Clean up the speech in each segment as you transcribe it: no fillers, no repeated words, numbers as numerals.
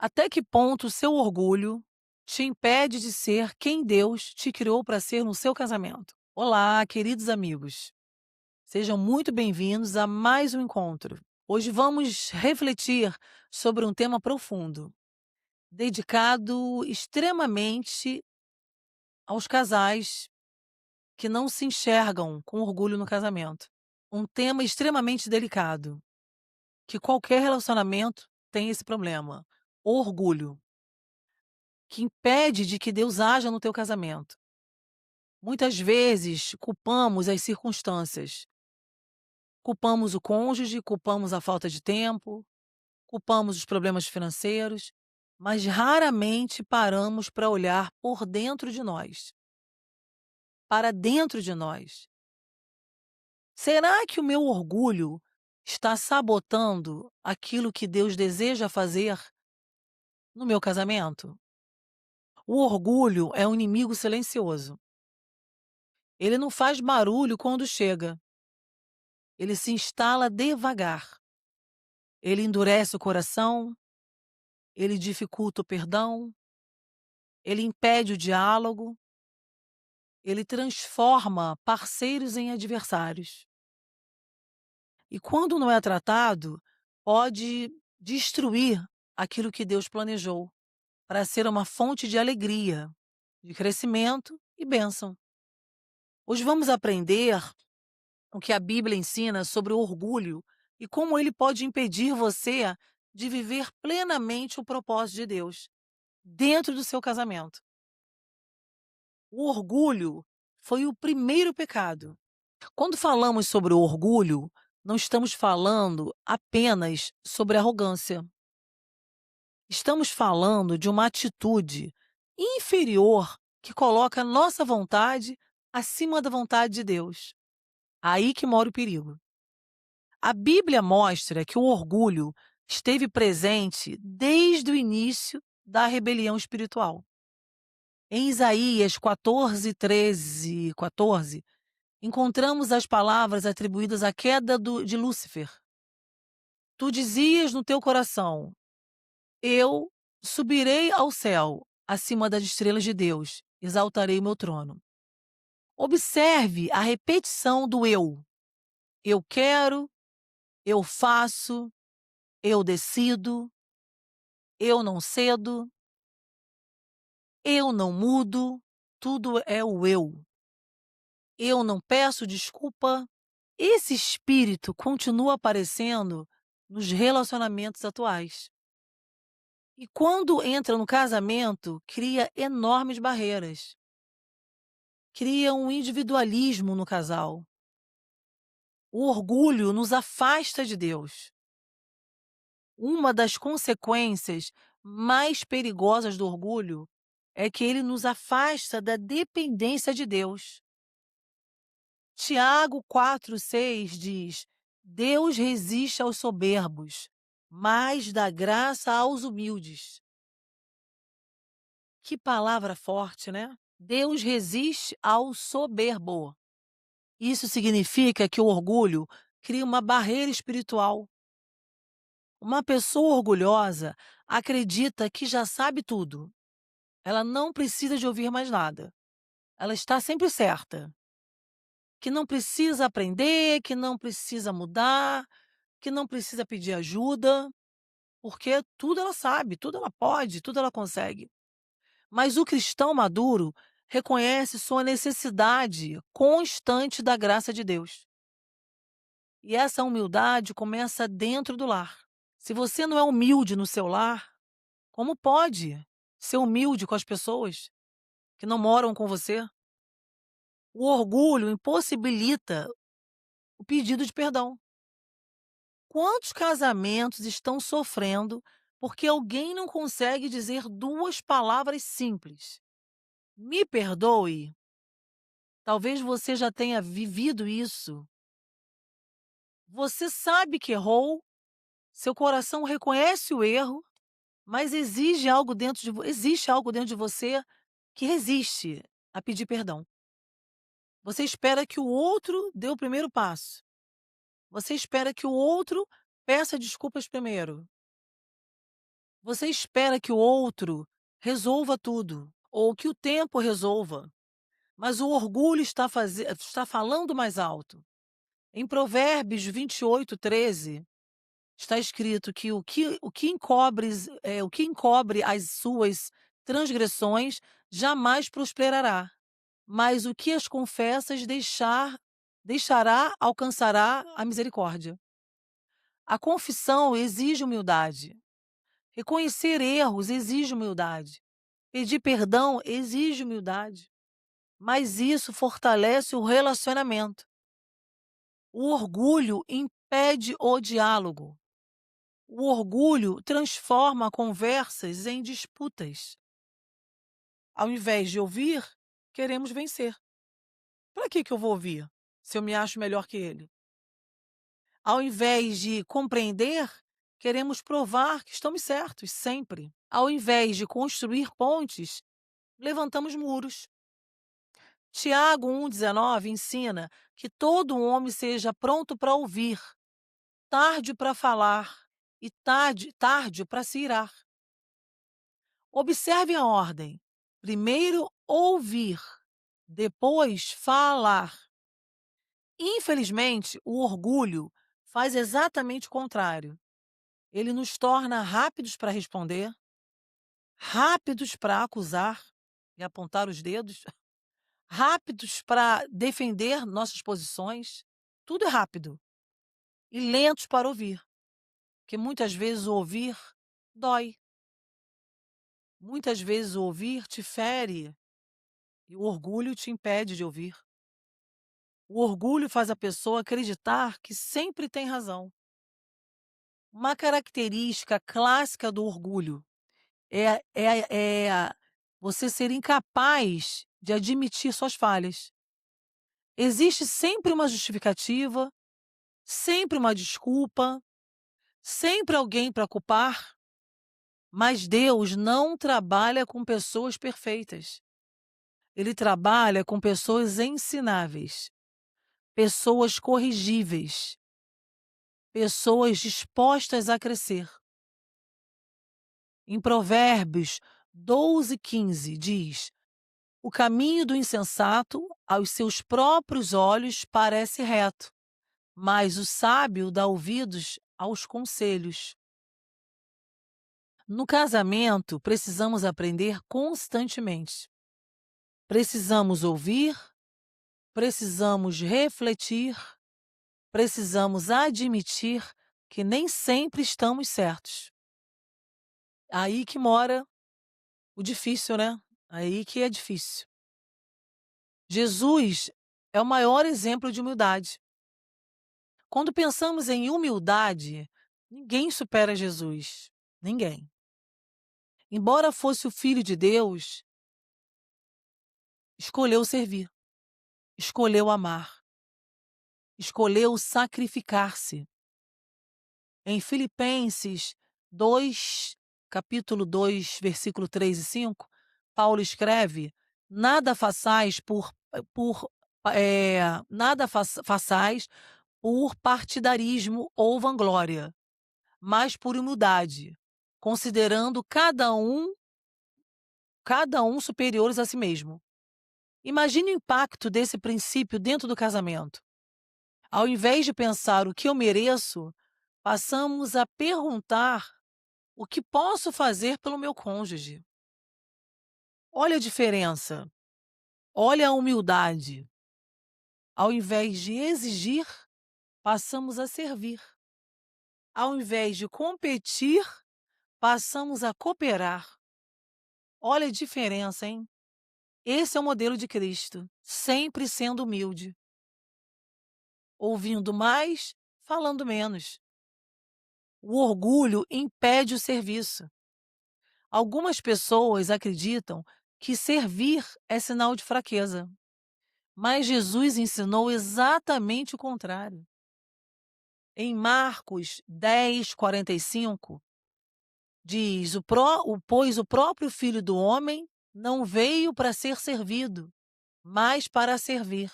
Até que ponto o seu orgulho te impede de ser quem Deus te criou para ser no seu casamento? Olá, queridos amigos. Sejam muito bem-vindos a mais um encontro. Hoje vamos refletir sobre um tema profundo, dedicado extremamente aos casais que não se enxergam com orgulho no casamento. Um tema extremamente delicado, que qualquer relacionamento tem esse problema: orgulho, que impede de que Deus haja no teu casamento. Muitas vezes culpamos as circunstâncias, culpamos o cônjuge, culpamos a falta de tempo, culpamos os problemas financeiros, mas raramente paramos para olhar por dentro de nós, para dentro de nós. Será que o meu orgulho está sabotando aquilo que Deus deseja fazer no meu casamento? O orgulho é um inimigo silencioso. Ele não faz barulho quando chega. Ele se instala devagar. Ele endurece o coração, ele dificulta o perdão, ele impede o diálogo, ele transforma parceiros em adversários. E quando não é tratado, pode destruir aquilo que Deus planejou para ser uma fonte de alegria, de crescimento e bênção. Hoje vamos aprender o que a Bíblia ensina sobre o orgulho e como ele pode impedir você de viver plenamente o propósito de Deus dentro do seu casamento. O orgulho foi o primeiro pecado. Quando falamos sobre o orgulho, não estamos falando apenas sobre arrogância. Estamos falando de uma atitude inferior que coloca a nossa vontade acima da vontade de Deus. Aí que mora o perigo. A Bíblia mostra que o orgulho esteve presente desde o início da rebelião espiritual. Em Isaías 14, 13 e 14, encontramos as palavras atribuídas à queda de Lúcifer. Tu dizias no teu coração: Eu subirei ao céu, acima das estrelas de Deus, exaltarei o meu trono. Observe a repetição do eu. Eu quero, eu faço, eu decido, eu não cedo, eu não mudo, tudo é o eu. Eu não peço desculpa. Esse espírito continua aparecendo nos relacionamentos atuais. E quando entra no casamento, cria enormes barreiras. Cria um individualismo no casal. O orgulho nos afasta de Deus. Uma das consequências mais perigosas do orgulho é que ele nos afasta da dependência de Deus. Tiago 4,6 diz: Deus resiste aos soberbos, mas dá graça aos humildes. Que palavra forte, né? Deus resiste ao soberbo. Isso significa que o orgulho cria uma barreira espiritual. Uma pessoa orgulhosa acredita que já sabe tudo. Ela não precisa de ouvir mais nada. Ela está sempre certa. Que não precisa aprender, que não precisa mudar, que não precisa pedir ajuda, porque tudo ela sabe, tudo ela pode, tudo ela consegue. Mas o cristão maduro reconhece sua necessidade constante da graça de Deus. E essa humildade começa dentro do lar. Se você não é humilde no seu lar, como pode ser humilde com as pessoas que não moram com você? O orgulho impossibilita o pedido de perdão. Quantos casamentos estão sofrendo porque alguém não consegue dizer duas palavras simples? Me perdoe. Talvez você já tenha vivido isso. Você sabe que errou, seu coração reconhece o erro, mas existe algo dentro de você que resiste a pedir perdão. Você espera que o outro dê o primeiro passo. Você espera que o outro peça desculpas primeiro. Você espera que o outro resolva tudo, ou que o tempo resolva, mas o orgulho está falando mais alto. Em Provérbios 28:13, está escrito que o que encobre as suas transgressões jamais prosperará, mas o que as confessas deixará alcançará a misericórdia. A confissão exige humildade. Reconhecer erros exige humildade. Pedir perdão exige humildade. Mas isso fortalece o relacionamento. O orgulho impede o diálogo. O orgulho transforma conversas em disputas. Ao invés de ouvir, queremos vencer. Para que eu vou ouvir se eu me acho melhor que ele? Ao invés de compreender, queremos provar que estamos certos sempre. Ao invés de construir pontes, levantamos muros. Tiago 1,19 ensina que todo homem seja pronto para ouvir, tarde para falar e tarde para se irar. Observe a ordem. Primeiro ouvir, depois falar. Infelizmente, o orgulho faz exatamente o contrário. Ele nos torna rápidos para responder, rápidos para acusar e apontar os dedos, rápidos para defender nossas posições. Tudo é rápido. E lentos para ouvir, porque muitas vezes o ouvir dói. Muitas vezes o ouvir te fere e o orgulho te impede de ouvir. O orgulho faz a pessoa acreditar que sempre tem razão. Uma característica clássica do orgulho é você ser incapaz de admitir suas falhas. Existe sempre uma justificativa, sempre uma desculpa, sempre alguém para culpar, mas Deus não trabalha com pessoas perfeitas. Ele trabalha com pessoas ensináveis, pessoas corrigíveis, pessoas dispostas a crescer. Em Provérbios 12:15 diz: o caminho do insensato aos seus próprios olhos parece reto, mas o sábio dá ouvidos aos conselhos. No casamento, precisamos aprender constantemente. Precisamos ouvir, precisamos refletir, precisamos admitir que nem sempre estamos certos. Aí que mora o difícil, né? Aí que é difícil. Jesus é o maior exemplo de humildade. Quando pensamos em humildade, ninguém supera Jesus. Ninguém. Embora fosse o Filho de Deus, escolheu servir, escolheu amar, escolheu sacrificar-se. Em Filipenses 2, capítulo 2, versículo 3 e 5, Paulo escreve: nada façais façais por partidarismo ou vanglória, mas por humildade, considerando cada um superiores a si mesmo. Imagine o impacto desse princípio dentro do casamento. Ao invés de pensar o que eu mereço, passamos a perguntar o que posso fazer pelo meu cônjuge. Olha a diferença, olha a humildade. Ao invés de exigir, passamos a servir. Ao invés de competir, passamos a cooperar. Olha a diferença, hein? Esse é o modelo de Cristo, sempre sendo humilde, ouvindo mais, falando menos. O orgulho impede o serviço. Algumas pessoas acreditam que servir é sinal de fraqueza, mas Jesus ensinou exatamente o contrário. Em Marcos 10:45, diz: pois o próprio Filho do Homem não veio para ser servido, mas para servir.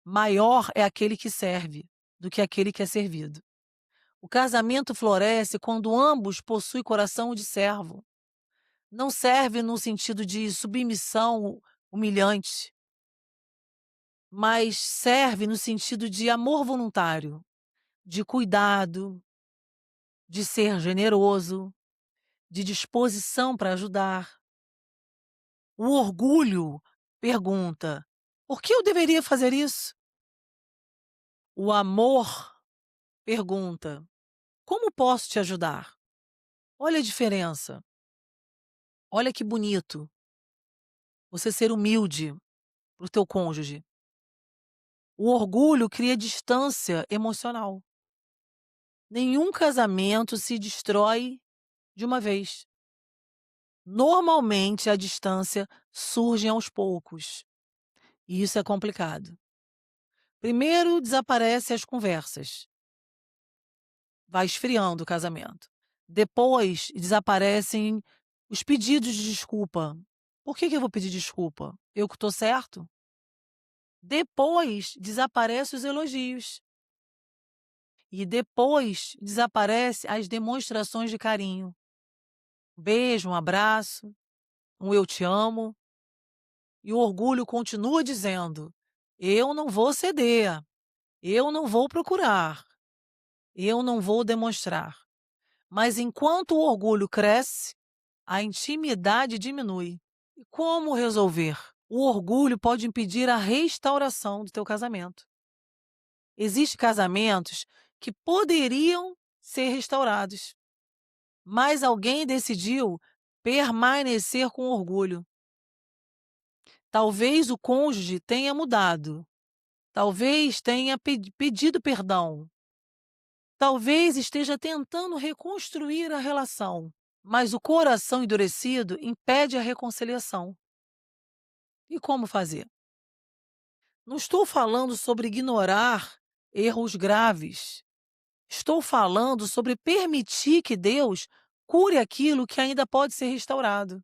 Maior é aquele que serve do que aquele que é servido. O casamento floresce quando ambos possuem coração de servo. Não serve no sentido de submissão humilhante, mas serve no sentido de amor voluntário, de cuidado, de ser generoso, de disposição para ajudar. O orgulho pergunta: por que eu deveria fazer isso? O amor pergunta: como posso te ajudar? Olha a diferença. Olha que bonito você ser humilde para o teu cônjuge. O orgulho cria distância emocional. Nenhum casamento se destrói de uma vez. Normalmente a distância surge aos poucos. E isso é complicado. Primeiro desaparecem as conversas. Vai esfriando o casamento. Depois desaparecem os pedidos de desculpa. Por que eu vou pedir desculpa? Eu que estou certo? Depois desaparecem os elogios. E depois desaparece as demonstrações de carinho. Um beijo, um abraço, um eu te amo. E o orgulho continua dizendo: eu não vou ceder, eu não vou procurar, eu não vou demonstrar. Mas enquanto o orgulho cresce, a intimidade diminui. E como resolver? O orgulho pode impedir a restauração do teu casamento. Existem casamentos que poderiam ser restaurados, mas alguém decidiu permanecer com orgulho. Talvez o cônjuge tenha mudado, talvez tenha pedido perdão, talvez esteja tentando reconstruir a relação, mas o coração endurecido impede a reconciliação. E como fazer? Não estou falando sobre ignorar erros graves. Estou falando sobre permitir que Deus cure aquilo que ainda pode ser restaurado.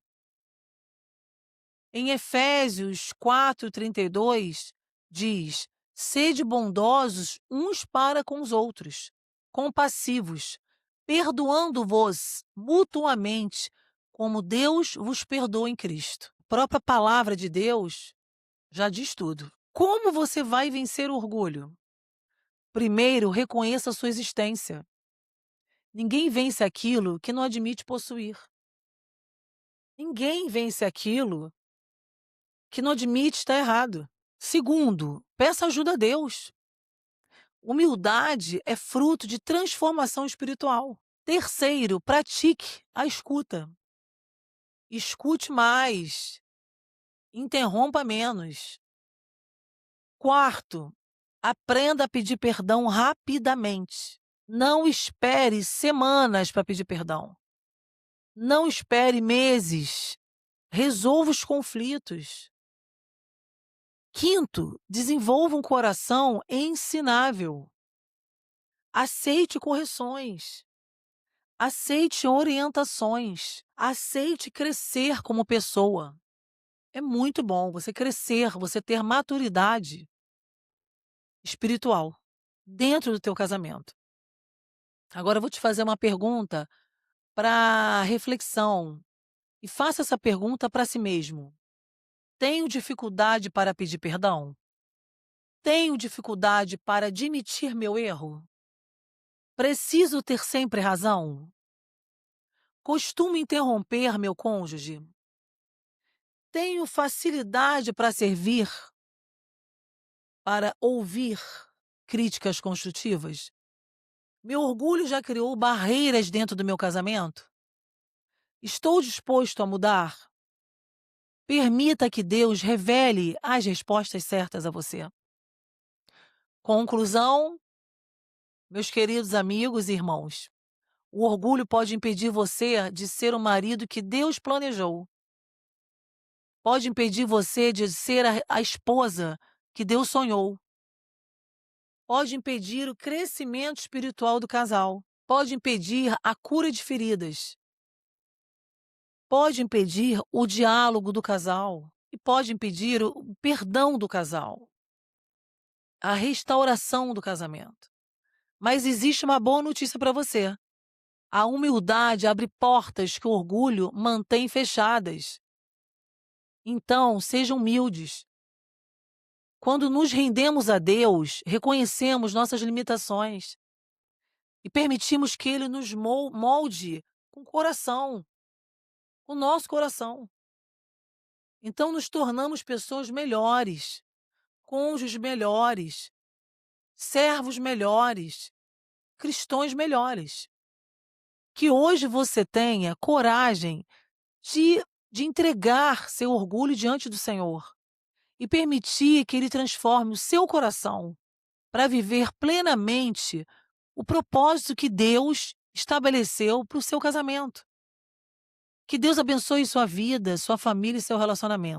Em Efésios 4:32 diz: sede bondosos uns para com os outros, compassivos, perdoando-vos mutuamente, como Deus vos perdoa em Cristo. A própria palavra de Deus já diz tudo. Como você vai vencer o orgulho? Primeiro, reconheça a sua existência. Ninguém vence aquilo que não admite possuir. Ninguém vence aquilo que não admite estar errado. Segundo, peça ajuda a Deus. Humildade é fruto de transformação espiritual. Terceiro, pratique a escuta. Escute mais, interrompa menos. Quarto, aprenda a pedir perdão rapidamente. Não espere semanas para pedir perdão. Não espere meses. Resolva os conflitos. Quinto, desenvolva um coração ensinável. Aceite correções. Aceite orientações. Aceite crescer como pessoa. É muito bom você crescer, você ter maturidade espiritual dentro do teu casamento. Agora eu vou te fazer uma pergunta para reflexão e faça essa pergunta para si mesmo. Tenho dificuldade para pedir perdão? Tenho dificuldade para admitir meu erro? Preciso ter sempre razão? Costumo interromper meu cônjuge? Tenho facilidade para servir, para ouvir críticas construtivas? Meu orgulho já criou barreiras dentro do meu casamento? Estou disposto a mudar? Permita que Deus revele as respostas certas a você. Conclusão, meus queridos amigos e irmãos, o orgulho pode impedir você de ser o marido que Deus planejou. Pode impedir você de ser a esposa que Deus sonhou. Pode impedir o crescimento espiritual do casal. Pode impedir a cura de feridas. Pode impedir o diálogo do casal. E pode impedir o perdão do casal. A restauração do casamento. Mas existe uma boa notícia para você. A humildade abre portas que o orgulho mantém fechadas. Então, sejam humildes. Quando nos rendemos a Deus, reconhecemos nossas limitações e permitimos que Ele nos molde com o coração, o nosso coração. Então, nos tornamos pessoas melhores, cônjuges melhores, servos melhores, cristãos melhores. Que hoje você tenha coragem de, de entregar seu orgulho diante do Senhor e permitir que Ele transforme o seu coração para viver plenamente o propósito que Deus estabeleceu para o seu casamento. Que Deus abençoe sua vida, sua família e seu relacionamento.